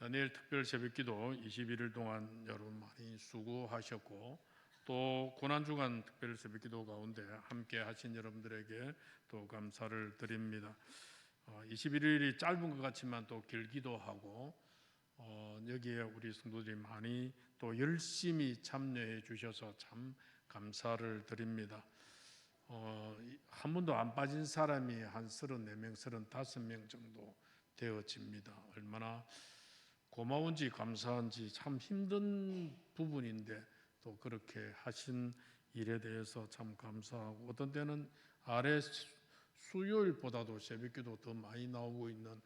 다니엘 특별 새벽기도 21일 동안 여러분 많이 수고하셨고, 또 고난주간 특별 새벽기도 가운데 함께 하신 여러분들에게 또 감사를 드립니다. 21일이 짧은 것 같지만 또 길기도 하고, 여기에 우리 성도들이 많이 또 열심히 참여해 주셔서 참 감사를 드립니다. 한 번도 안 빠진 사람이 한 34명, 35명 정도 되어집니다. 얼마나 고마운지 감사한지 참 힘든 부분인데 또 그렇게 하신 일에 대해서 참 감사하고, 어떤 때는 아래 수요일보다도 새벽기도 더 많이 나오고 있는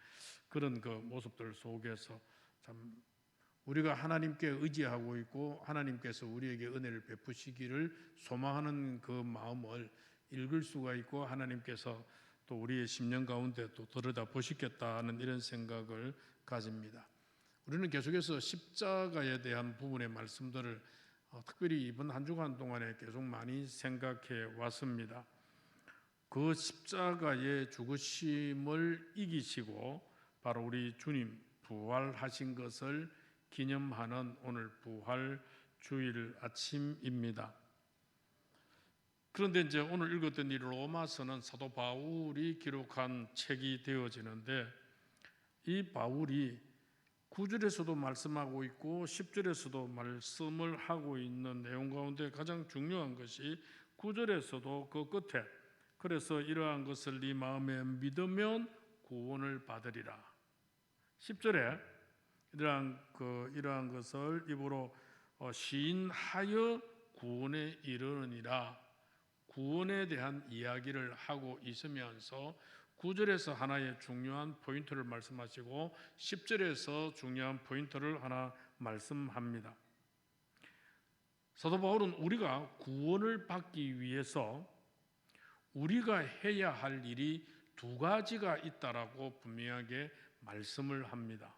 그런 그 모습들 속에서 참 우리가 하나님께 의지하고 있고 하나님께서 우리에게 은혜를 베푸시기를 소망하는 그 마음을 읽을 수가 있고, 하나님께서 또 우리의 심령 가운데 또 들여다 보시겠다는 이런 생각을 가집니다. 우리는 계속해서 십자가에 대한 부분의 말씀들을 특별히 이번 한 주간 동안에 계속 많이 생각해 왔습니다. 그 십자가의 죽으심을 이기시고 바로 우리 주님 부활하신 것을 기념하는 오늘 부활 주일 아침입니다. 그런데 이제 오늘 읽었던 이 로마서는 사도 바울이 기록한 책이 되어지는데, 이 바울이 9절에서도 말씀하고 있고 10절에서도 말씀을 하고 있는 내용 가운데 가장 중요한 것이 9절에서도 그 끝에 그래서 이러한 것을 네 마음에 믿으면 구원을 받으리라. 10절에 이러한 것을 입으로 시인하여 구원에 이르느니라. 구원에 대한 이야기를 하고 있으면서 9절에서 하나의 중요한 포인트를 말씀하시고 10절에서 중요한 포인트를 하나 말씀합니다. 사도 바울은 우리가 구원을 받기 위해서 우리가 해야 할 일이 두 가지가 있다라고 분명하게 말씀을 합니다.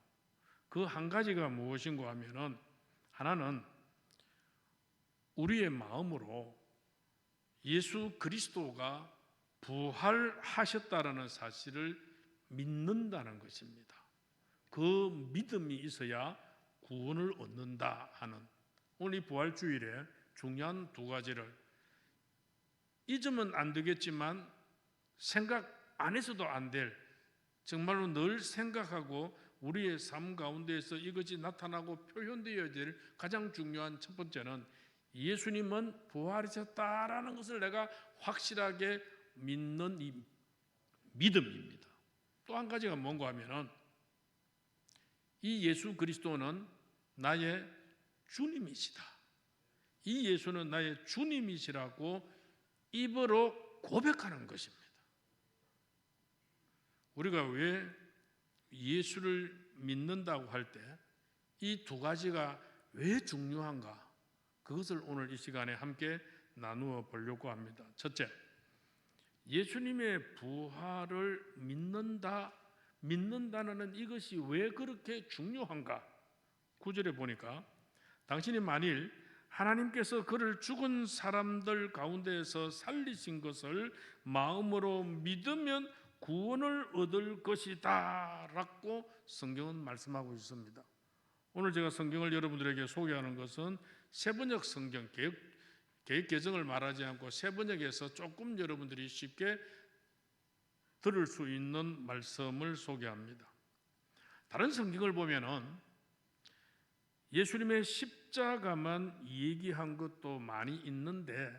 그 한 가지가 무엇인가 하면은, 하나는 우리의 마음으로 예수 그리스도가 부활하셨다라는 사실을 믿는다는 것입니다. 그 믿음이 있어야 구원을 얻는다 하는 오늘 이 부활주일에 중요한 두 가지를 잊으면 안 되겠지만 생각 안 해서도 안 될, 정말로 늘 생각하고 우리의 삶 가운데에서 이것이 나타나고 표현되어야 될 가장 중요한 첫 번째는 예수님은 부활하셨다라는 것을 내가 확실하게 믿는 이 믿음입니다. 또 한 가지가 뭔가 하면은, 이 예수 그리스도는 나의 주님이시다. 이 예수는 나의 주님이시라고 입으로 고백하는 것입니다. 우리가 왜 예수를 믿는다고 할 때 이 두 가지가 왜 중요한가? 그것을 오늘 이 시간에 함께 나누어 보려고 합니다. 첫째, 예수님의 부활을 믿는다는 이것이 왜 그렇게 중요한가? 9절에 보니까 당신이 만일 하나님께서 그를 죽은 사람들 가운데에서 살리신 것을 마음으로 믿으면 구원을 얻을 것이다 라고 성경은 말씀하고 있습니다. 오늘 제가 성경을 여러분들에게 소개하는 것은 세번역 성경, 개역 개정을 말하지 않고 세번역에서 조금 여러분들이 쉽게 들을 수 있는 말씀을 소개합니다. 다른 성경을 보면은 예수님의 십자가만 얘기한 것도 많이 있는데,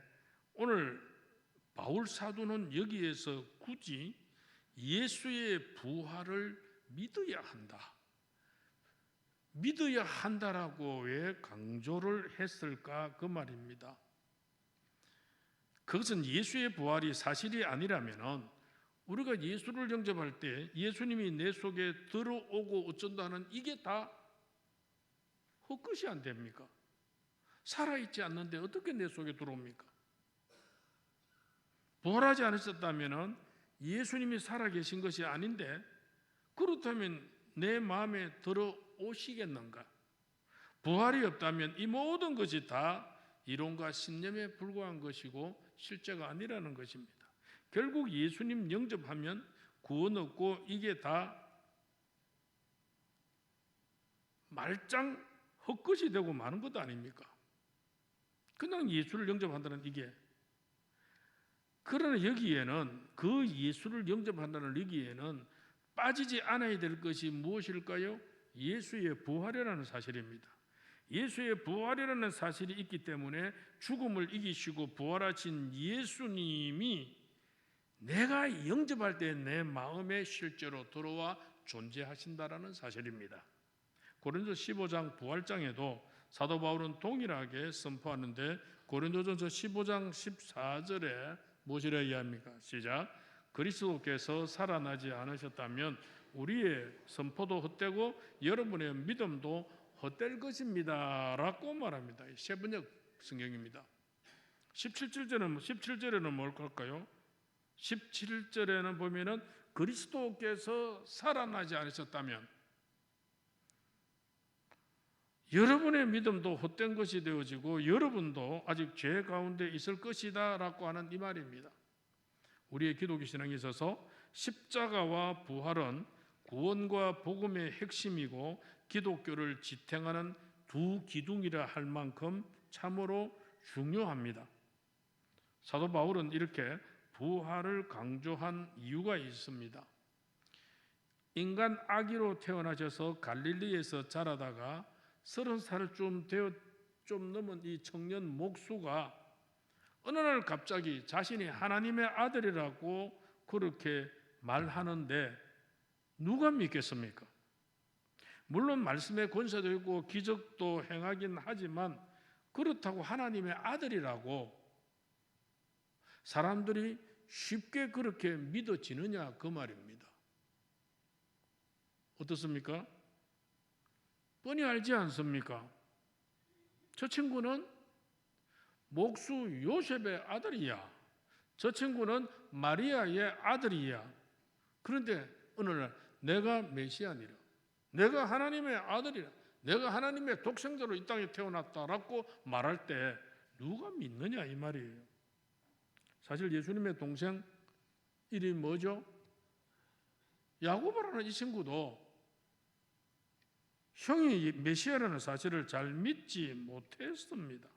오늘 바울 사도는 여기에서 굳이 예수의 부활을 믿어야 한다라고 왜 강조를 했을까? 그 말입니다. 그것은 예수의 부활이 사실이 아니라면 우리가 예수를 영접할 때 예수님이 내 속에 들어오고 어쩐다는 이게 다 헛것이 안 됩니까? 살아있지 않는데 어떻게 내 속에 들어옵니까? 부활하지 않으셨다면 예수님이 살아계신 것이 아닌데, 그렇다면 내 마음에 들어오시겠는가? 부활이 없다면 이 모든 것이 다 이론과 신념에 불과한 것이고 실제가 아니라는 것입니다. 결국 예수님 영접하면 구원 얻고 이게 다 말짱 헛것이 되고 마는 것도 아닙니까? 그냥 예수를 영접한다는 이게. 그러나 여기에는 그 예수를 영접한다는 여기에는 빠지지 않아야 될 것이 무엇일까요? 예수의 부활이라는 사실입니다. 예수의 부활이라는 사실이 있기 때문에 죽음을 이기시고 부활하신 예수님이 내가 영접할 때 내 마음에 실제로 들어와 존재하신다라는 사실입니다. 고린도 15장 부활장에도 사도 바울은 동일하게 선포하는데 고린도전서 15장 14절에 무엇이라 이야기합니까? 시작. 그리스도께서 살아나지 않으셨다면 우리의 선포도 헛되고 여러분의 믿음도 헛될 것입니다 라고 말합니다. 세번역 성경입니다. 17절에는 뭘까요? 17절에는 보면은 그리스도께서 살아나지 않으셨다면 여러분의 믿음도 헛된 것이 되어지고 여러분도 아직 죄 가운데 있을 것이다 라고 하는 이 말입니다. 우리의 기독교 신앙에 있어서 십자가와 부활은 구원과 복음의 핵심이고 기독교를 지탱하는 두 기둥이라 할 만큼 참으로 중요합니다. 사도 바울은 이렇게 부활을 강조한 이유가 있습니다. 인간 아기로 태어나셔서 갈릴리에서 자라다가 30살을 좀 넘은 이 청년 목수가 어느 날 갑자기 자신이 하나님의 아들이라고 그렇게 말하는데 누가 믿겠습니까? 물론 말씀의 권세도 있고 기적도 행하긴 하지만 그렇다고 하나님의 아들이라고 사람들이 쉽게 그렇게 믿어지느냐 그 말입니다. 어떻습니까? 뻔히 알지 않습니까? 저 친구는 목수 요셉의 아들이야. 저 친구는 마리아의 아들이야. 그런데 어느 날 내가 메시아니라, 내가 하나님의 아들이라, 내가 하나님의 독생자로 이 땅에 태어났다라고 말할 때 누가 믿느냐 이 말이에요. 사실 예수님의 동생 이름이 뭐죠? 야고보라는 이 친구도 형이 메시아라는 사실을 잘 믿지 못했습니다.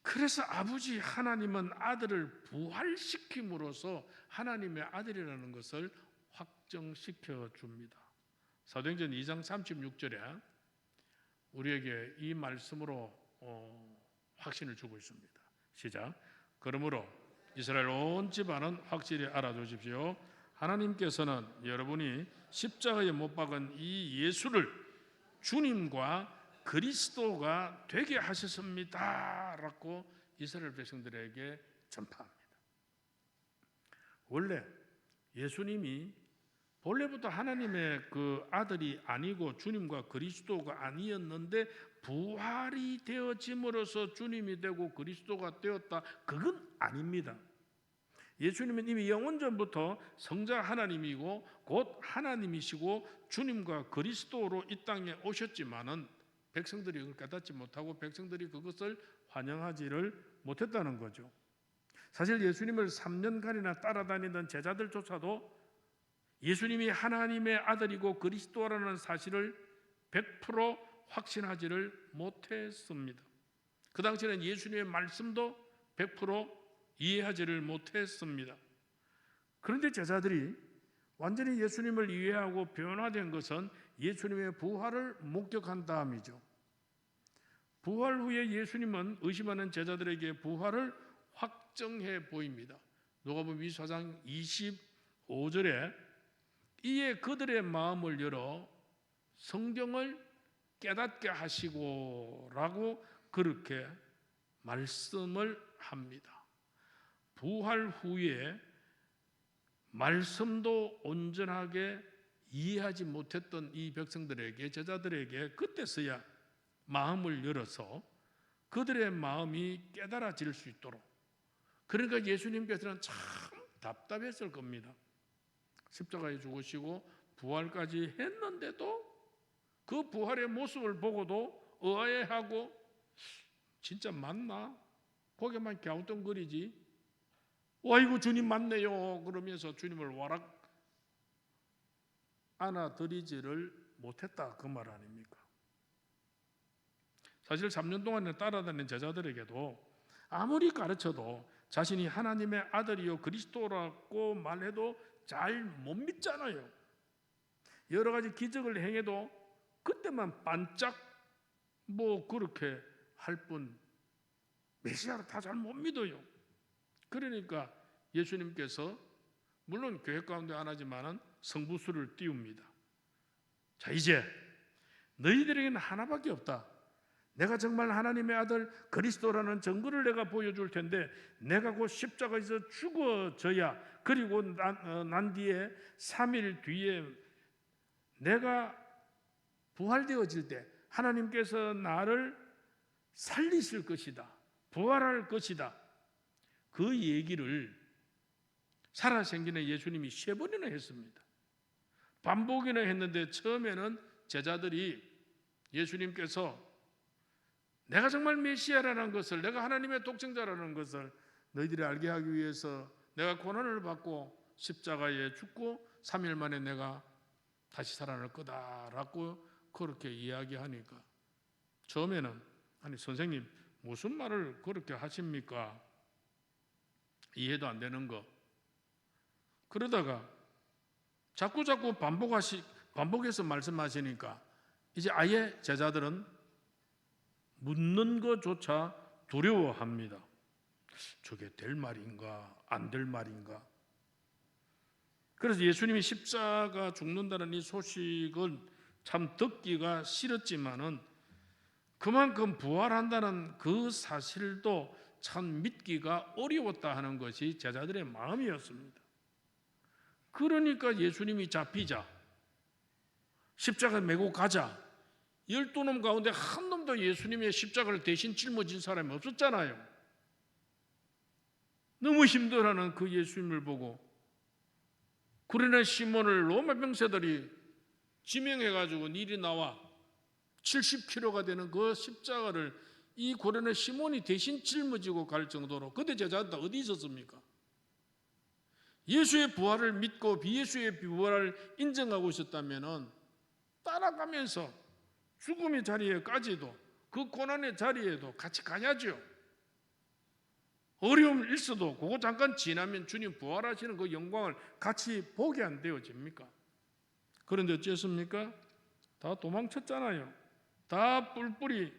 그래서 아버지 하나님은 아들을 부활시킴으로써 하나님의 아들이라는 것을 확정시켜 줍니다. 사도행전 2장 36절에 우리에게 이 말씀으로 확신을 주고 있습니다. 시작. 그러므로 이스라엘 온 집안은 확실히 알아두십시오. 하나님께서는 여러분이 십자가에 못 박은 이 예수를 주님과 그리스도가 되게 하셨습니다 라고 이스라엘 백성들에게 전파합니다. 원래 예수님이 본래부터 하나님의 그 아들이 아니고 주님과 그리스도가 아니었는데 부활이 되어짐으로써 주님이 되고 그리스도가 되었다, 그건 아닙니다. 예수님은 이미 영원전부터 성자 하나님이고 곧 하나님이시고 주님과 그리스도로 이 땅에 오셨지만은 백성들이 그걸 깨닫지 못하고 백성들이 그것을 환영하지를 못했다는 거죠. 사실 예수님을 3년간이나 따라다니던 제자들조차도 예수님이 하나님의 아들이고 그리스도라는 사실을 100% 확신하지를 못했습니다. 그 당시에는 예수님의 말씀도 100% 이해하지를 못했습니다. 그런데 제자들이 완전히 예수님을 이해하고 변화된 것은 예수님의 부활을 목격한 다음이죠. 부활 후에 예수님은 의심하는 제자들에게 부활을 확정해 보입니다. 누가복음 24장 25절에 이에 그들의 마음을 열어 성경을 깨닫게 하시고 라고 그렇게 말씀을 합니다. 부활 후에 말씀도 온전하게 이해하지 못했던 이 백성들에게, 제자들에게 그때서야 마음을 열어서 그들의 마음이 깨달아질 수 있도록. 그러니까 예수님께서는 참 답답했을 겁니다. 십자가에 죽으시고 부활까지 했는데도 그 부활의 모습을 보고도 의아해하고 진짜 맞나? 고개만 갸우뚱거리지. 아이고 주님 맞네요 그러면서 주님을 와락 안아드리지를 못했다 그 말 아닙니까? 사실 3년 동안에 따라다닌 제자들에게도 아무리 가르쳐도 자신이 하나님의 아들이요 그리스도라고 말해도 잘 못 믿잖아요. 여러 가지 기적을 행해도 그때만 반짝 그렇게 할 뿐 메시아를 다 잘 못 믿어요. 그러니까 예수님께서 물론 교회 가운데 안 하지만은 성부수를 띄웁니다. 자, 이제 너희들에게는 하나밖에 없다. 내가 정말 하나님의 아들 그리스도라는 증거를 내가 보여줄 텐데 내가 곧 십자가에서 죽어져야 그리고 난 뒤에 3일 뒤에 내가 부활되어질 때 하나님께서 나를 살리실 것이다. 부활할 것이다. 그 얘기를 살아생전에 예수님이 3번이나 했습니다. 반복이나 했는데 처음에는 제자들이 예수님께서 내가 정말 메시아라는 것을, 내가 하나님의 독생자라는 것을 너희들이 알게 하기 위해서 내가 고난을 받고 십자가에 죽고 3일 만에 내가 다시 살아날 거다라고 그렇게 이야기하니까 처음에는 아니 선생님 무슨 말을 그렇게 하십니까? 이해도 안 되는 거. 그러다가 자꾸 반복해서 말씀하시니까 이제 아예 제자들은 묻는 것조차 두려워합니다. 저게 될 말인가 안 될 말인가. 그래서 예수님이 십자가 죽는다는 이 소식은 참 듣기가 싫었지만은 그만큼 부활한다는 그 사실도 참 믿기가 어려웠다 하는 것이 제자들의 마음이었습니다. 그러니까 예수님이 잡히자 십자가 메고 가자 12놈 가운데 한 놈도 예수님의 십자가를 대신 짊어진 사람이 없었잖아요. 너무 힘들어하는 그 예수님을 보고 구레네 시몬을 로마 병사들이 지명해가지고 일이 나와 70kg가 되는 그 십자가를 이 구레네 시몬이 대신 짊어지고 갈 정도로 그때 제자들 어디 있었습니까? 예수의 부활을 믿고 비예수의 부활을 인정하고 있었다면 따라가면서 죽음의 자리에까지도 그 고난의 자리에도 같이 가야죠. 어려움이 있어도 그거 잠깐 지나면 주님 부활하시는 그 영광을 같이 보게 안 되어집니까? 그런데 어쨌습니까? 다 도망쳤잖아요. 다 뿔뿔이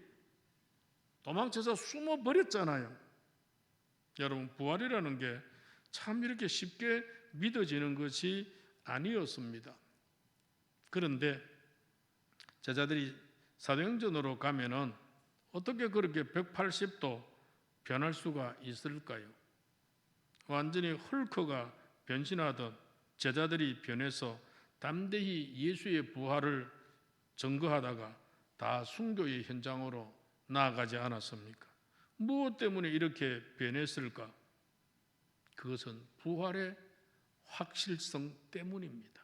도망쳐서 숨어버렸잖아요. 여러분 부활이라는 게 참 이렇게 쉽게 믿어지는 것이 아니었습니다. 그런데 제자들이 사도행전으로 가면은 어떻게 그렇게 180도 변할 수가 있을까요? 완전히 헐크가 변신하듯 제자들이 변해서 담대히 예수의 부활을 증거하다가 다 순교의 현장으로 나아가지 않았습니까? 무엇 때문에 이렇게 변했을까? 그것은 부활의 확실성 때문입니다.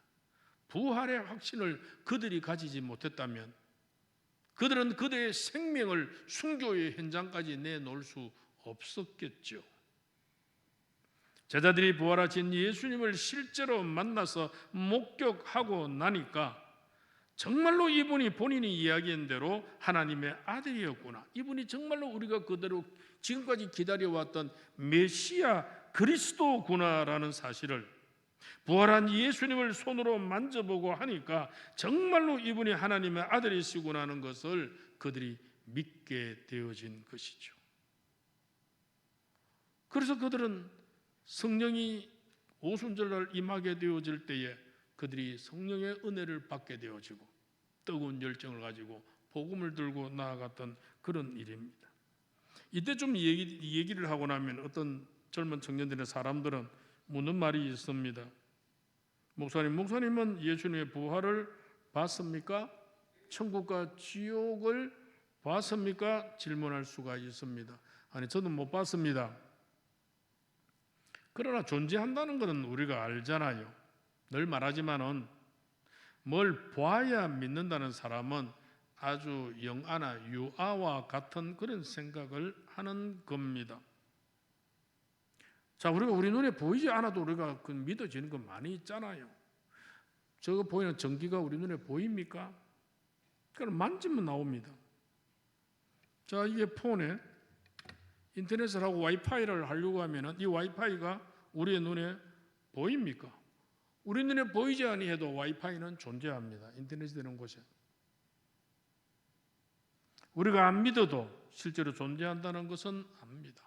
부활의 확신을 그들이 가지지 못했다면 그들은 그들의 생명을 순교의 현장까지 내놓을 수 없었겠죠. 제자들이 부활하신 예수님을 실제로 만나서 목격하고 나니까 정말로 이분이 본인이 이야기한 대로 하나님의 아들이었구나. 이분이 정말로 우리가 그대로 지금까지 기다려왔던 메시아 그리스도구나라는 사실을 부활한 예수님을 손으로 만져보고 하니까 정말로 이분이 하나님의 아들이시구나 하는 것을 그들이 믿게 되어진 것이죠. 그래서 그들은 성령이 오순절날 임하게 되어질 때에 그들이 성령의 은혜를 받게 되어지고 뜨거운 열정을 가지고 복음을 들고 나아갔던 그런 일입니다. 이때 좀 얘기를 하고 나면 어떤 젊은 청년들의 사람들은 묻는 말이 있습니다. 목사님은 예수님의 부활을 봤습니까? 천국과 지옥을 봤습니까? 질문할 수가 있습니다. 아니 저는 못 봤습니다. 그러나 존재한다는 것은 우리가 알잖아요. 늘 말하지만은 뭘 봐야 믿는다는 사람은 아주 영아나 유아와 같은 그런 생각을 하는 겁니다. 자, 우리가 우리 눈에 보이지 않아도 우리가 믿어지는 거 많이 있잖아요. 저거 보이는 전기가 우리 눈에 보입니까? 그럼 만지면 나옵니다. 자, 이게 폰에 인터넷을 하고 와이파이를 하려고 하면은 이 와이파이가 우리의 눈에 보입니까? 우리 눈에 보이지 아니해도 와이파이는 존재합니다. 인터넷이 되는 곳에. 우리가 안 믿어도 실제로 존재한다는 것은 압니다.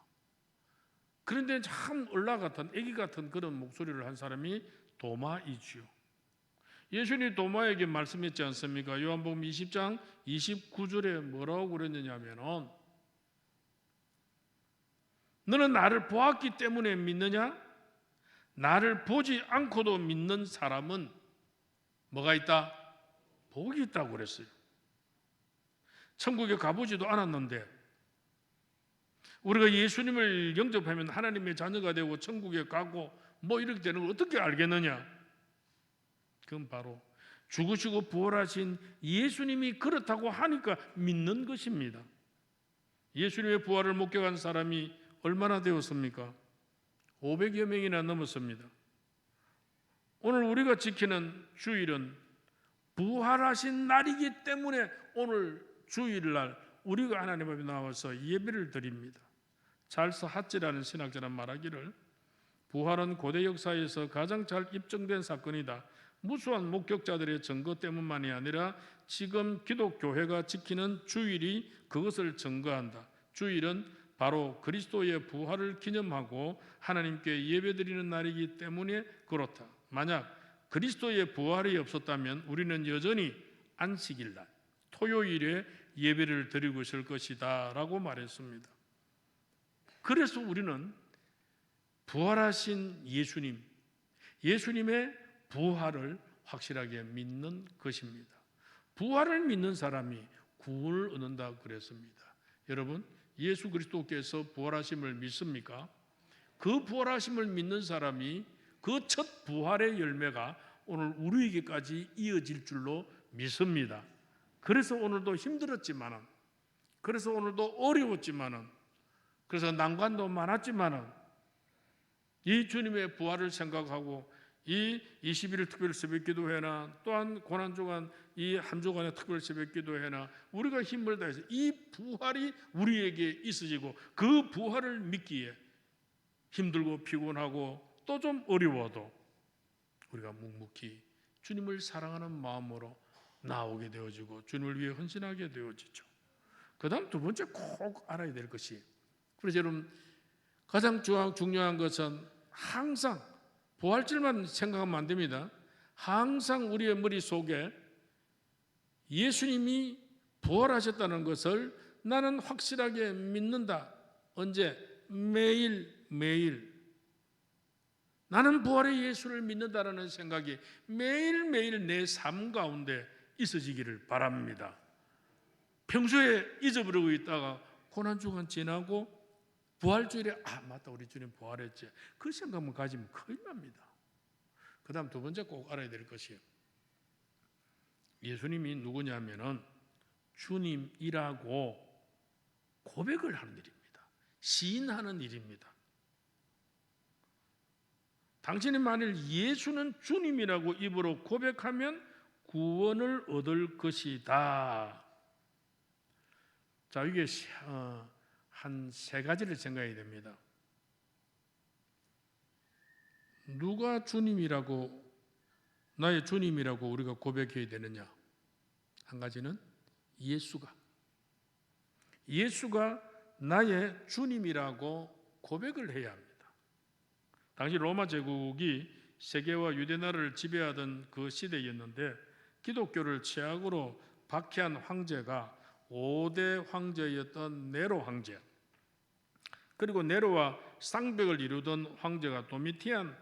그런데 참 얼라 같은 애기 같은 그런 목소리를 한 사람이 도마이지요. 예수님이 도마에게 말씀했지 않습니까? 요한복음 20장 29절에 뭐라고 그랬느냐면은 너는 나를 보았기 때문에 믿느냐? 나를 보지 않고도 믿는 사람은 뭐가 있다? 복이 있다고 그랬어요. 천국에 가보지도 않았는데 우리가 예수님을 영접하면 하나님의 자녀가 되고 천국에 가고 뭐 이렇게 되는 걸 어떻게 알겠느냐? 그건 바로 죽으시고 부활하신 예수님이 그렇다고 하니까 믿는 것입니다. 예수님의 부활을 목격한 사람이 얼마나 되었습니까? 500여 명이나 넘었습니다. 오늘 우리가 지키는 주일은 부활하신 날이기 때문에 오늘 주일날 우리가 하나님 앞에 나와서 예배를 드립니다. 찰스 하츠라는 신학자는 말하기를 부활은 고대 역사에서 가장 잘 입증된 사건이다. 무수한 목격자들의 증거 때문만이 아니라 지금 기독교회가 지키는 주일이 그것을 증거한다. 주일은 바로 그리스도의 부활을 기념하고 하나님께 예배드리는 날이기 때문에 그렇다. 만약 그리스도의 부활이 없었다면 우리는 여전히 안식일날, 토요일에 예배를 드리고 있을 것이다 라고 말했습니다. 그래서 우리는 부활하신 예수님의 부활을 확실하게 믿는 것입니다. 부활을 믿는 사람이 구원을 얻는다 그랬습니다. 여러분, 예수 그리스도께서 부활하심을 믿습니까? 그 부활하심을 믿는 사람이 그 첫 부활의 열매가 오늘 우리에게까지 이어질 줄로 믿습니다. 그래서 오늘도 힘들었지만은, 그래서 오늘도 어려웠지만은, 그래서 난관도 많았지만은 이 주님의 부활을 생각하고 이 21일 특별 새벽 기도회나 또한 고난주간 이 한 주간의 특별 새벽 기도회나 우리가 힘을 다해서 이 부활이 우리에게 있어지고 그 부활을 믿기에 힘들고 피곤하고 또 좀 어려워도 우리가 묵묵히 주님을 사랑하는 마음으로 나오게 되어지고 주님을 위해 헌신하게 되어지죠. 그 다음 두 번째 꼭 알아야 될 것이, 그래서 여러분 가장 중요한 것은 항상 부활절만 생각하면 안 됩니다. 항상 우리의 머릿속에 예수님이 부활하셨다는 것을 나는 확실하게 믿는다. 언제? 매일매일 나는 부활의 예수를 믿는다라는 생각이 매일매일 내 삶 가운데 있어지기를 바랍니다. 평소에 잊어버리고 있다가 고난주간 지나고 부활주일에 맞다, 우리 주님 부활했지, 그 생각만 가지면 큰일 납니다. 그 다음 두 번째 꼭 알아야 될 것이, 예수님이 누구냐면은 주님이라고 고백을 하는 일입니다. 시인하는 일입니다. 당신이 만일 예수는 주님이라고 입으로 고백하면 구원을 얻을 것이다. 자, 이게 한 세 가지를 생각해야 됩니다. 누가 주님이라고, 나의 주님이라고 우리가 고백해야 되느냐? 한 가지는 예수가 나의 주님이라고 고백을 해야 합니다. 당시 로마 제국이 세계와 유대 나라를 지배하던 그 시대였는데 기독교를 최악으로 박해한 황제가 5대 황제였던 네로 황제, 그리고 네로와 쌍벽을 이루던 황제가 도미티안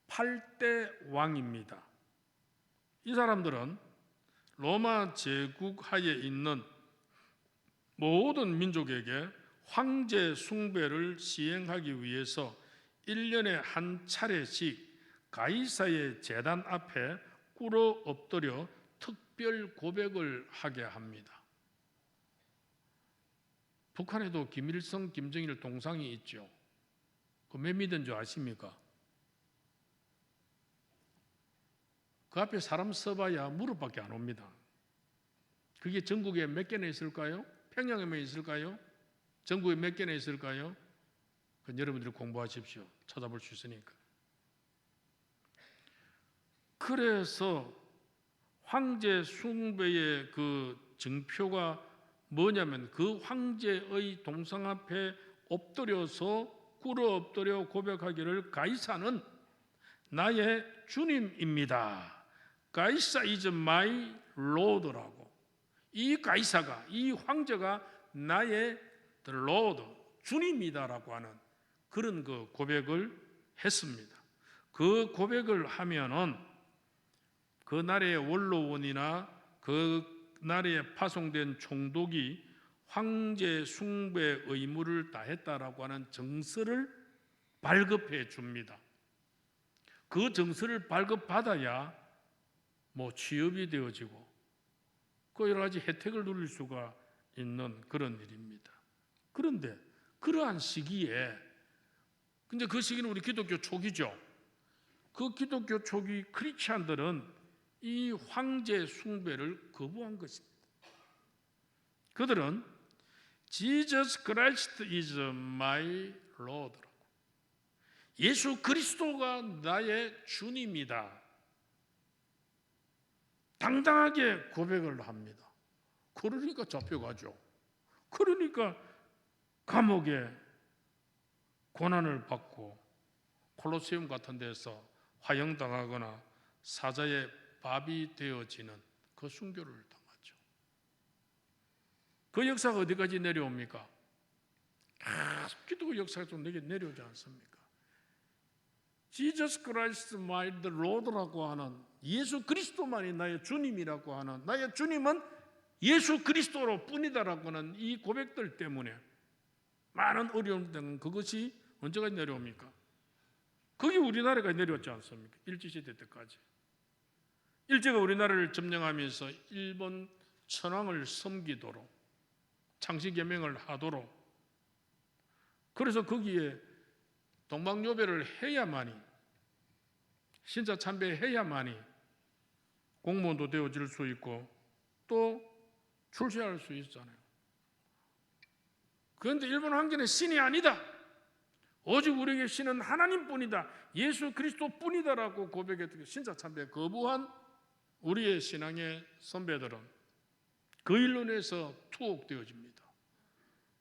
8대 왕입니다. 이 사람들은 로마 제국 하에 있는 모든 민족에게 황제 숭배를 시행하기 위해서 1년에 한 차례씩 가이사의 제단 앞에 꿇어 엎드려 특별 고백을 하게 합니다. 북한에도 김일성, 김정일 동상이 있죠. 그 몇 미터인 줄 아십니까? 그 앞에 사람 서봐야 무릎밖에 안 옵니다. 그게 전국에 몇 개나 있을까요? 평양에만 있을까요? 전국에 몇 개나 있을까요? 그건 여러분들이 공부하십시오. 찾아볼 수 있으니까. 그래서 황제 숭배의 그 증표가 뭐냐면 그 황제의 동상 앞에 엎드려서 꿇어 엎드려 고백하기를 가이사는 나의 주님입니다. 가이사 is my lord라고. 이 가이사가, 이 황제가 나의 the lord, 주님이다라고 하는 그런 그 고백을 했습니다. 그 고백을 하면은 그 나라의 원로원이나 그 나라에 파송된 총독이 황제 숭배 의무를 다했다라고 하는 정서를 발급해 줍니다. 그 정서를 발급받아야 뭐 취업이 되어지고 그 여러 가지 혜택을 누릴 수가 있는 그런 일입니다. 그런데 그러한 시기에, 근데 그 시기는 우리 기독교 초기죠. 그 기독교 초기 크리스찬들은 이 황제 숭배를 거부한 것입니다. 그들은 Jesus Christ is my Lord라고, 예수 그리스도가 나의 주님이다, 당당하게 고백을 합니다. 그러니까 잡혀가죠. 그러니까 감옥에 고난을 받고 콜로세움 같은 데서 화형당하거나 사자의 밥이 되어지는 그 순교를 당하죠. 그 역사가 어디까지 내려옵니까? 계속 기독교 역사가 좀 내려오지 않습니까? Jesus Christ my Lord라고 하는, 예수 그리스도만이 나의 주님이라고 하는, 나의 주님은 예수 그리스도로 뿐이다라고 하는 이 고백들 때문에 많은 어려움 등 그것이 언제까지 내려옵니까? 그게 우리나라가 내려왔지 않습니까? 일제시대 때까지. 일제가 우리나라를 점령하면서 일본 천황을 섬기도록 창씨개명을 하도록, 그래서 거기에 동방요배를 해야만이, 신사참배해야만이 공무원도 되어질 수 있고 또 출세할 수 있잖아요. 그런데 일본 황제는 신이 아니다, 오직 우리에게 신은 하나님뿐이다, 예수 그리스도뿐이다라고 고백했던 신사참배 거부한 우리의 신앙의 선배들은 그 일로 인해서 투옥되어집니다.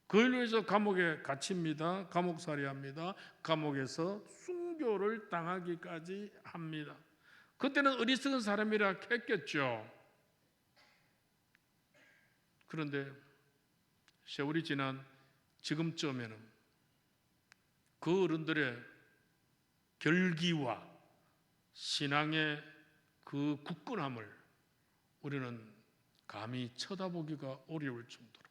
그 일로 인해서 감옥에 갇힙니다. 감옥살이합니다. 감옥에서 순교를 당하기까지 합니다. 그때는 어리석은 사람이라 했겠죠. 그런데 세월이 지난 지금쯤에는 그 어른들의 결기와 신앙의 그 굳건함을 우리는 감히 쳐다보기가 어려울 정도로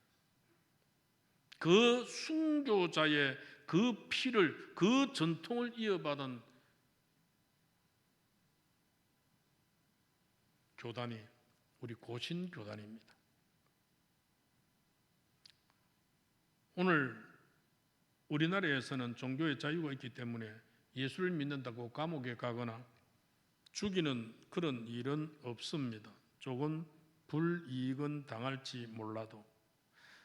그 순교자의 그 피를, 그 전통을 이어받은 교단이 우리 고신교단입니다. 오늘 우리나라에서는 종교의 자유가 있기 때문에 예수를 믿는다고 감옥에 가거나 죽이는 그런 일은 없습니다. 조금 불이익은 당할지 몰라도,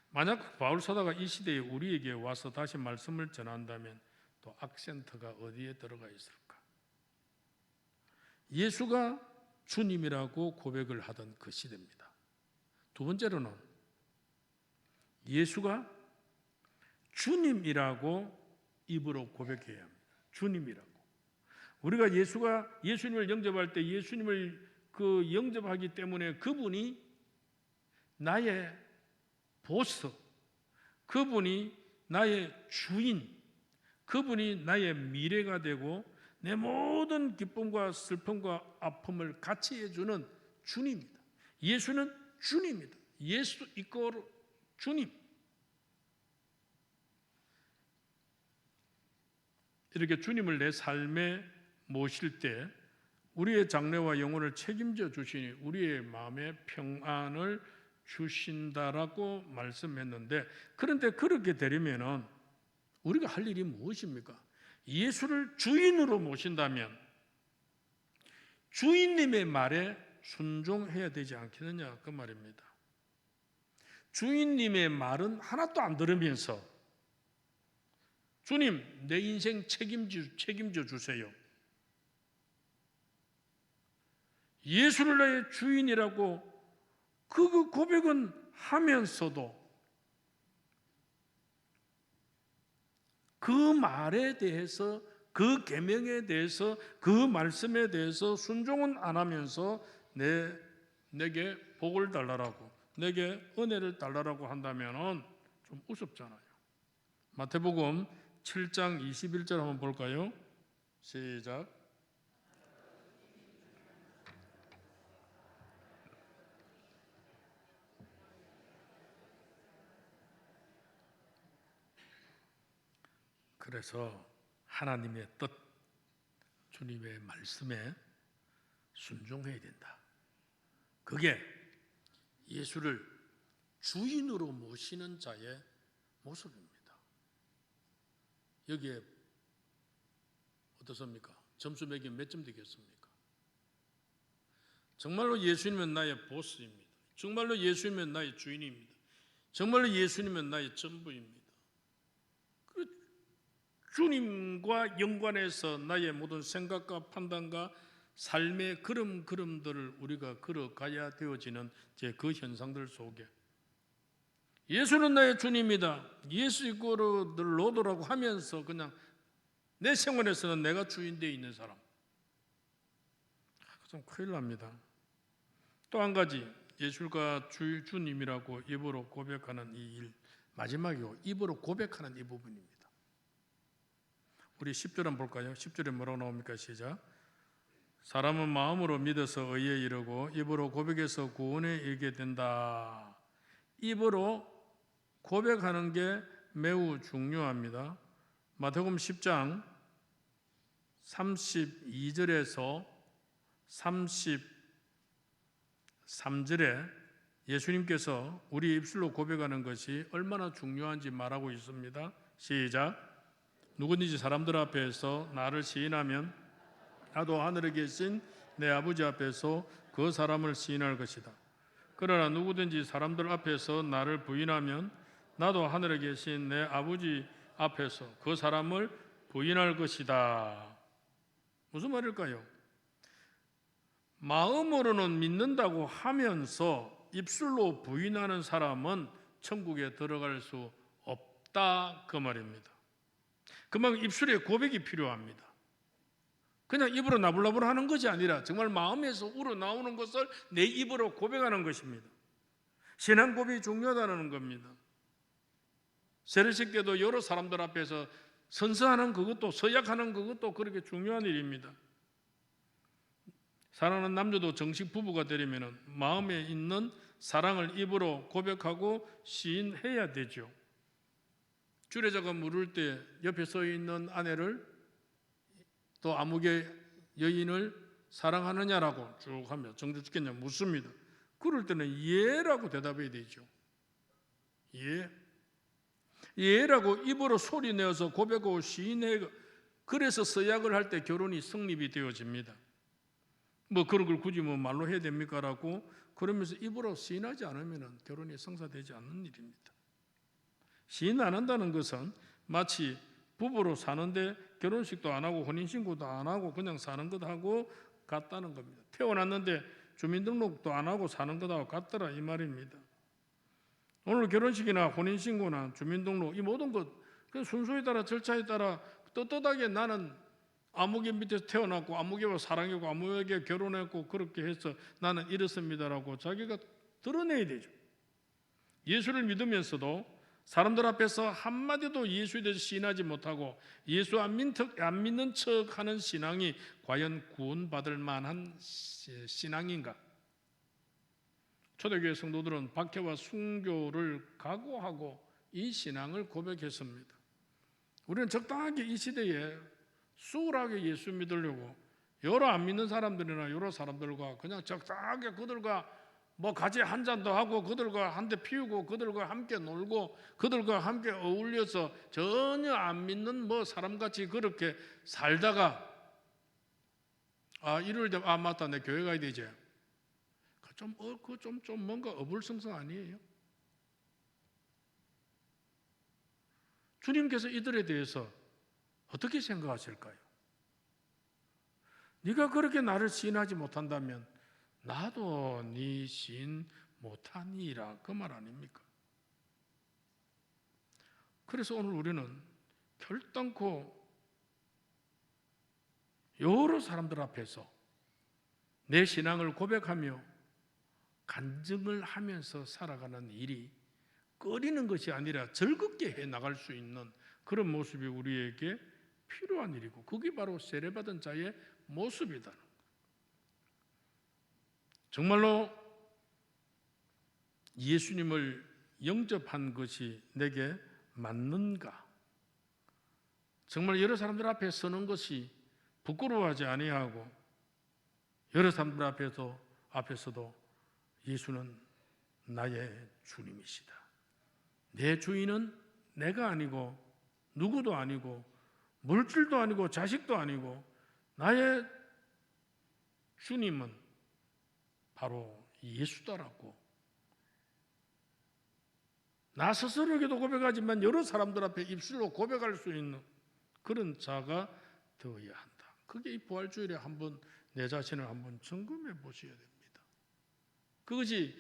만약 바울 사도가 이 시대에 우리에게 와서 다시 말씀을 전한다면 또 악센트가 어디에 들어가 있을까? 예수가 주님이라고 고백을 하던 그 시대입니다. 두 번째로는 예수가 주님이라고 입으로 고백해야 합니다. 주님이라고. 우리가 예수님을 영접할 때 예수님을 영접하기 때문에 그분이 나의 보스, 그분이 나의 주인, 그분이 나의 미래가 되고 내 모든 기쁨과 슬픔과 아픔을 같이 해주는 주님입니다. 예수는 주님입니다. 예수 이꼬르 주님. 이렇게 주님을 내 삶에 모실 때 우리의 장래와 영혼을 책임져 주시니 우리의 마음에 평안을 주신다라고 말씀했는데, 그런데 그렇게 되려면 우리가 할 일이 무엇입니까? 예수를 주인으로 모신다면 주인님의 말에 순종해야 되지 않겠느냐, 그 말입니다. 주인님의 말은 하나도 안 들으면서 주님, 내 인생 책임져 주세요. 예수를 나의 주인이라고 그 고백은 하면서도 그 말에 대해서, 그 계명에 대해서, 그 말씀에 대해서 순종은 안 하면서 내게 복을 달라라고, 내게 은혜를 달라라고 한다면 좀 우습잖아요. 마태복음 7장 21절 한번 볼까요? 시작. 그래서 하나님의 뜻, 주님의 말씀에 순종해야 된다. 그게 예수를 주인으로 모시는 자의 모습입니다. 여기에 어떻습니까? 점수 매기면 몇 점 되겠습니까? 정말로 예수님은 나의 보스입니다. 정말로 예수님은 나의 주인입니다. 정말로 예수님은 나의 전부입니다. 그 주님과 연관해서 나의 모든 생각과 판단과 삶의 걸음들을 우리가 걸어가야 되어지는 그 현상들 속에 예수는 나의 주님이다, 예수 이꼬르 로드라고 하면서 그냥 내 생활에서는 내가 주인되어 있는 사람, 좀 큰일 납니다. 또 한 가지, 예수가 주님이라고 입으로 고백하는 이 일, 마지막이고 입으로 고백하는 이 부분입니다. 우리 10절 한번 볼까요? 10절에 뭐라고 나옵니까? 시작. 사람은 마음으로 믿어서 의에 이르고 입으로 고백해서 구원에 이르게 된다. 입으로 고백하는 게 매우 중요합니다. 마태복음 10장 32절에서 33절에 예수님께서 우리 입술로 고백하는 것이 얼마나 중요한지 말하고 있습니다. 시작. 누구든지 사람들 앞에서 나를 시인하면 나도 하늘에 계신 내 아버지 앞에서 그 사람을 시인할 것이다. 그러나 누구든지 사람들 앞에서 나를 부인하면 나도 하늘에 계신 내 아버지 앞에서 그 사람을 부인할 것이다. 무슨 말일까요? 마음으로는 믿는다고 하면서 입술로 부인하는 사람은 천국에 들어갈 수 없다, 그 말입니다. 그만큼 입술에 고백이 필요합니다. 그냥 입으로 나불나불 하는 것이 아니라 정말 마음에서 우러나오는 것을 내 입으로 고백하는 것입니다. 신앙 고백이 중요하다는 겁니다. 세례식계도 여러 사람들 앞에서 선서하는 그것도, 서약하는 그것도 그렇게 중요한 일입니다. 사랑하는 남녀도 정식 부부가 되려면 마음에 있는 사랑을 입으로 고백하고 시인해야 되죠. 주례자가 물을 때 옆에 서 있는 아내를, 또 아무개 여인을 사랑하느냐라고 쭉 하며 정주 죽겠냐 묻습니다. 그럴 때는 예라고 대답해야 되죠. 예라고 입으로 소리 내어서 고백하고 시인해, 그래서 서약을 할 때 결혼이 성립이 되어집니다. 뭐 그런 걸 굳이 뭐 말로 해야 됩니까? 라고 그러면서 입으로 시인하지 않으면 결혼이 성사되지 않는 일입니다. 시인 안 한다는 것은 마치 부부로 사는데 결혼식도 안 하고 혼인신고도 안 하고 그냥 사는 것하고 같다는 겁니다. 태어났는데 주민등록도 안 하고 사는 것하고 같더라, 이 말입니다. 오늘 결혼식이나 혼인신고나 주민등록, 이 모든 것 순서에 따라, 절차에 따라 떳떳하게 나는 아무개 밑에서 태어났고 아무개와 사랑했고 아무개 결혼했고 그렇게 해서 나는 이렇습니다라고 자기가 드러내야 되죠. 예수를 믿으면서도 사람들 앞에서 한마디도 예수에 대해서 시인하지 못하고 예수 안 믿는 척하는 신앙이 과연 구원받을 만한 신앙인가? 초대교회 성도들은 박해와 순교를 각오하고 이 신앙을 고백했습니다. 우리는 적당하게 이 시대에 수월하게 예수 믿으려고 여러 안 믿는 사람들이나 여러 사람들과 그냥 적당하게 그들과 뭐 같이 한 잔도 하고 그들과 한 대 피우고 그들과 함께 놀고 그들과 함께 어울려서 전혀 안 믿는 뭐 사람같이 그렇게 살다가 일요일 되면 맞다, 내 교회 가야 되지. 좀 뭔가 어불성성 아니에요? 주님께서 이들에 대해서 어떻게 생각하실까요? 네가 그렇게 나를 시인하지 못한다면 나도 네 시인 못하니라, 그 말 아닙니까? 그래서 오늘 우리는 결단코 여러 사람들 앞에서 내 신앙을 고백하며 간증을 하면서 살아가는 일이 꺼리는 것이 아니라 즐겁게 해 나갈 수 있는 그런 모습이 우리에게 필요한 일이고, 그게 바로 세례받은 자의 모습이다. 정말로 예수님을 영접한 것이 내게 맞는가? 정말 여러 사람들 앞에 서는 것이 부끄러워하지 아니하고 여러 사람들 앞에서도 예수는 나의 주님이시다, 내 주인은 내가 아니고 누구도 아니고 물질도 아니고 자식도 아니고 나의 주님은 바로 예수다라고 나 스스로에게도 고백하지만 여러 사람들 앞에 입술로 고백할 수 있는 그런 자가 되어야 한다. 그게 이 부활주일에 한번 내 자신을 한번 점검해 보셔야 됩니다. 그것이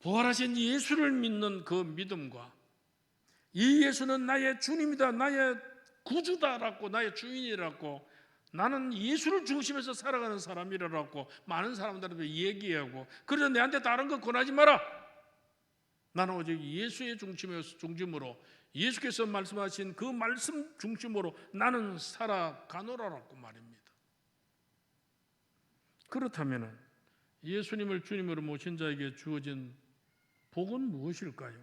부활하신 예수를 믿는 그 믿음과 이 예수는 나의 주님이다, 나의 구주다라고, 나의 주인이라고, 나는 예수를 중심에서 살아가는 사람이라고 많은 사람들한테 얘기하고, 그래서 내한테 다른 거 권하지 마라, 나는 오직 예수의 중심으로 예수께서 말씀하신 그 말씀 중심으로 나는 살아가노라라고 말입니다. 그렇다면 예수님을 주님으로 모신 자에게 주어진 복은 무엇일까요?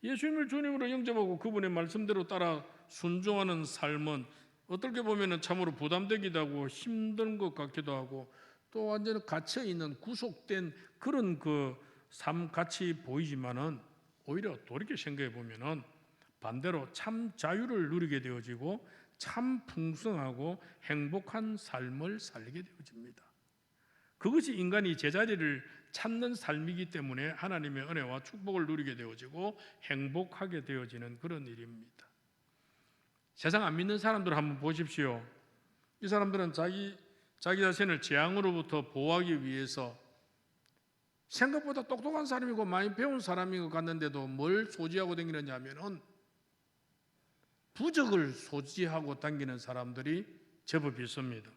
예수님을 주님으로 영접하고 그분의 말씀대로 따라 순종하는 삶은 어떻게 보면 참으로 부담되기도 하고 힘든 것 같기도 하고 또 완전히 갇혀있는 구속된 그런 그 삶 같이 보이지만은 오히려 돌이켜 생각해 보면은 반대로 참 자유를 누리게 되어지고 참 풍성하고 행복한 삶을 살게 되어집니다. 그것이 인간이 제자리를 찾는 삶이기 때문에 하나님의 은혜와 축복을 누리게 되어지고 행복하게 되어지는 그런 일입니다. 세상 안 믿는 사람들 한번 보십시오. 이 사람들은 자기 자신을 재앙으로부터 보호하기 위해서 생각보다 똑똑한 사람이고 많이 배운 사람인 것 같는데도 뭘 소지하고 다니느냐 하면은 부적을 소지하고 다니는 사람들이 제법 있습니다.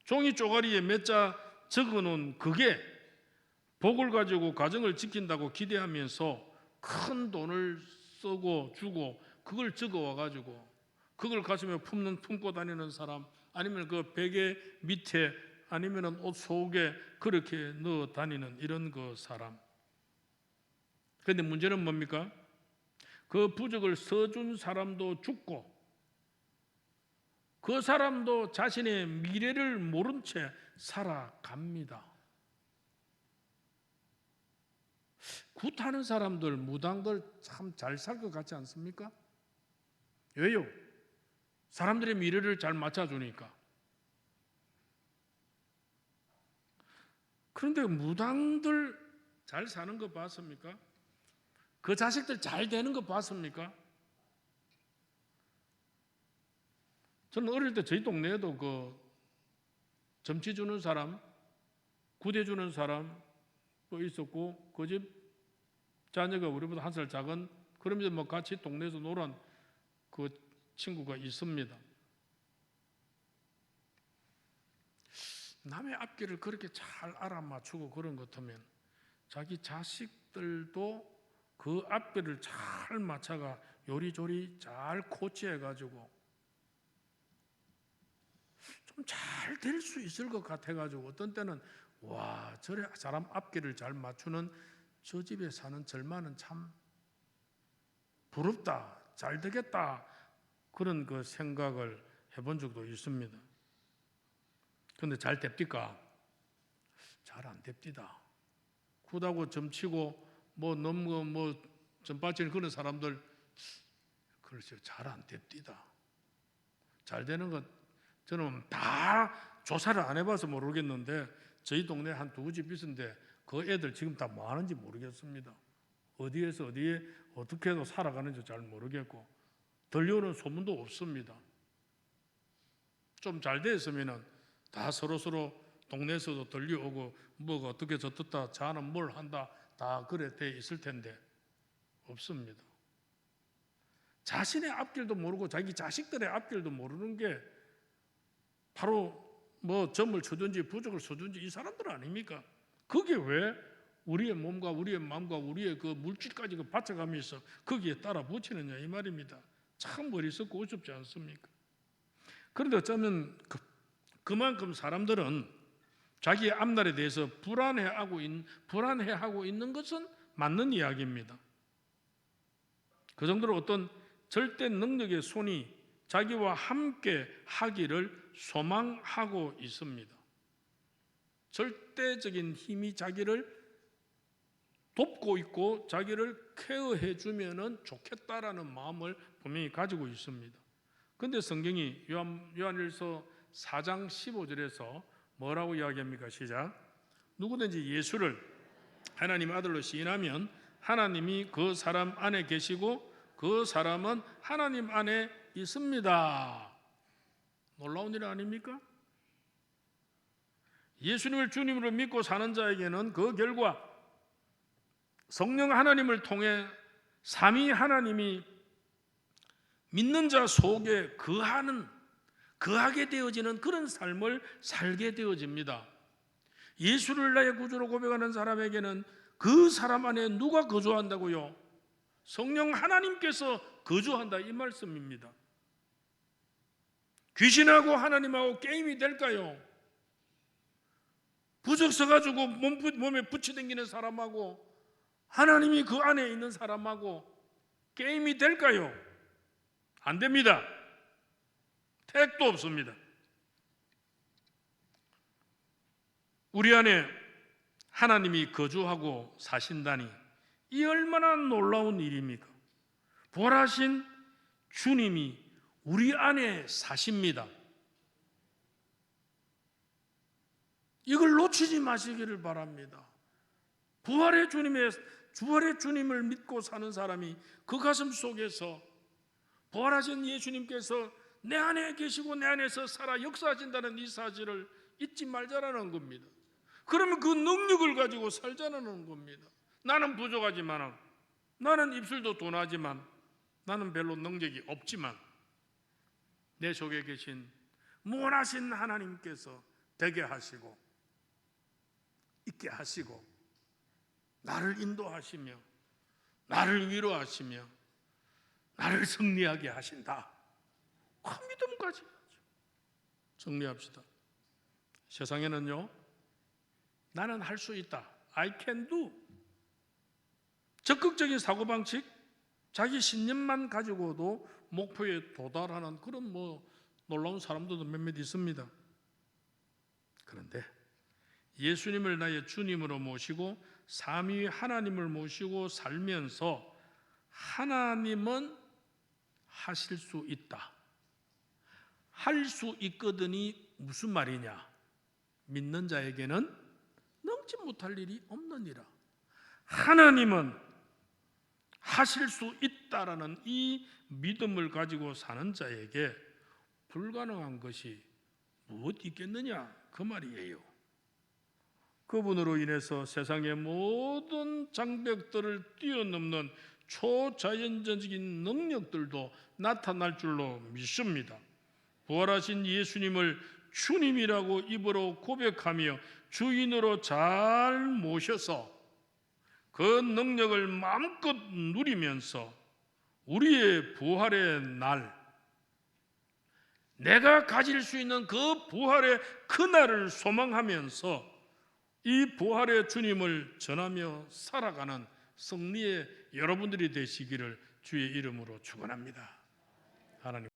종이 쪼가리에 몇 자 적어놓은 그게 복을 가지고 가정을 지킨다고 기대하면서 큰 돈을 쓰고 주고 그걸 적어와가지고 그걸 가슴에 품고 다니는 사람, 아니면 그 베개 밑에 아니면 옷 속에 그렇게 넣어 다니는 이런 그 사람. 그런데 문제는 뭡니까? 그 부적을 써준 사람도 죽고 그 사람도 자신의 미래를 모른 채 살아갑니다. 굿하는 사람들, 무당들 참 잘 살 것 같지 않습니까? 왜요? 사람들의 미래를 잘 맞춰주니까. 그런데 무당들 잘 사는 거 봤습니까? 그 자식들 잘 되는 거 봤습니까? 저는 어릴 때 저희 동네에도 그 점치 주는 사람, 구대 주는 사람 있었고 그 집 자녀가 우리보다 한 살 작은, 그러면서 뭐 같이 동네에서 놀은 그 친구가 있습니다. 남의 앞길을 그렇게 잘 알아맞추고 그런 것 같으면 자기 자식들도 그 앞길을 잘 맞춰가 요리조리 잘 코치해가지고 좀 잘 될 수 있을 것 같아가지고 어떤 때는 와, 저래 사람 앞길을 잘 맞추는 저 집에 사는 절만은 참 부럽다, 잘 되겠다, 그런 그 생각을 해본 적도 있습니다. 그런데 잘 됩니까? 잘 안 됩니다. 굿하고 점치고 뭐 너무 뭐 점빠지는 그런 사람들, 그렇죠, 잘 안 됩니다. 잘 되는 것 저는 다 조사를 안 해봐서 모르겠는데 저희 동네 한 두 집 있는데 그 애들 지금 다 뭐 하는지 모르겠습니다. 어디에서 어디에 어떻게 해서 살아가는지 잘 모르겠고 들려오는 소문도 없습니다. 좀 잘 됐으면 다 서로 동네에서도 들려오고 뭐가 어떻게 저떻다 자는 뭘 한다 다 그래 돼 있을 텐데 없습니다. 자신의 앞길도 모르고 자기 자식들의 앞길도 모르는 게 바로 뭐 점을 쳐든지 부적을 쳐든지 이 사람들 아닙니까? 그게 왜 우리의 몸과 우리의 마음과 우리의 그 물질까지 받쳐가면서 거기에 따라 붙이느냐 이 말입니다. 참 어리석고 우습지 않습니까? 그런데 어쩌면 그만큼 사람들은 자기의 앞날에 대해서 불안해하고 있는 것은 맞는 이야기입니다. 그 정도로 어떤 절대 능력의 손이 자기와 함께 하기를 소망하고 있습니다. 절대적인 힘이 자기를 돕고 있고 자기를 케어해 주면 좋겠다라는 마음을 분명히 가지고 있습니다. 그런데 성경이 요한일서 4장 15절에서 뭐라고 이야기합니까? 시작. 누구든지 예수를 하나님의 아들로 시인하면 하나님이 그 사람 안에 계시고 그 사람은 하나님 안에 있습니다. 놀라운 일 아닙니까? 예수님을 주님으로 믿고 사는 자에게는 그 결과 성령 하나님을 통해 삼위 하나님이 믿는 자 속에 거하게 되어지는 그런 삶을 살게 되어집니다. 예수를 나의 구주로 고백하는 사람에게는 그 사람 안에 누가 거주한다고요? 성령 하나님께서 거주한다 이 말씀입니다. 귀신하고 하나님하고 게임이 될까요? 부적 써가지고 몸에 붙여당기는 사람하고 하나님이 그 안에 있는 사람하고 게임이 될까요? 안 됩니다. 택도 없습니다. 우리 안에 하나님이 거주하고 사신다니 이 얼마나 놀라운 일입니까? 부활하신 주님이 우리 안에 사십니다. 이걸 놓치지 마시기를 바랍니다. 부활의 주님을 믿고 사는 사람이 그 가슴 속에서 부활하신 예수님께서 내 안에 계시고 내 안에서 살아 역사하신다는 이 사실을 잊지 말자라는 겁니다. 그러면 그 능력을 가지고 살자는 겁니다. 나는 부족하지만, 나는 입술도 둔하지만, 나는 별로 능력이 없지만 내 속에 계신 무한하신 하나님께서 되게 하시고 있게 하시고 나를 인도하시며 나를 위로하시며 나를 승리하게 하신다. 그 믿음까지 정리합시다. 세상에는요, 나는 할 수 있다. I can do. 적극적인 사고방식, 자기 신념만 가지고도 목표에 도달하는 그런 놀라운 사람들도 몇몇 있습니다. 그런데 예수님을 나의 주님으로 모시고 삼위 하나님을 모시고 살면서 하나님은 하실 수 있다. 할 수 있거든이 무슨 말이냐? 믿는 자에게는 능치 못할 일이 없느니라. 하나님은 하실 수 있다라는 이 믿음을 가지고 사는 자에게 불가능한 것이 무엇 있겠느냐? 그 말이에요. 그분으로 인해서 세상의 모든 장벽들을 뛰어넘는 초자연적인 능력들도 나타날 줄로 믿습니다. 부활하신 예수님을 주님이라고 입으로 고백하며 주인으로 잘 모셔서 그 능력을 마음껏 누리면서 우리의 부활의 날, 내가 가질 수 있는 그 부활의 그날을 소망하면서 이 부활의 주님을 전하며 살아가는 승리의 여러분들이 되시기를 주의 이름으로 축원합니다. 하나님.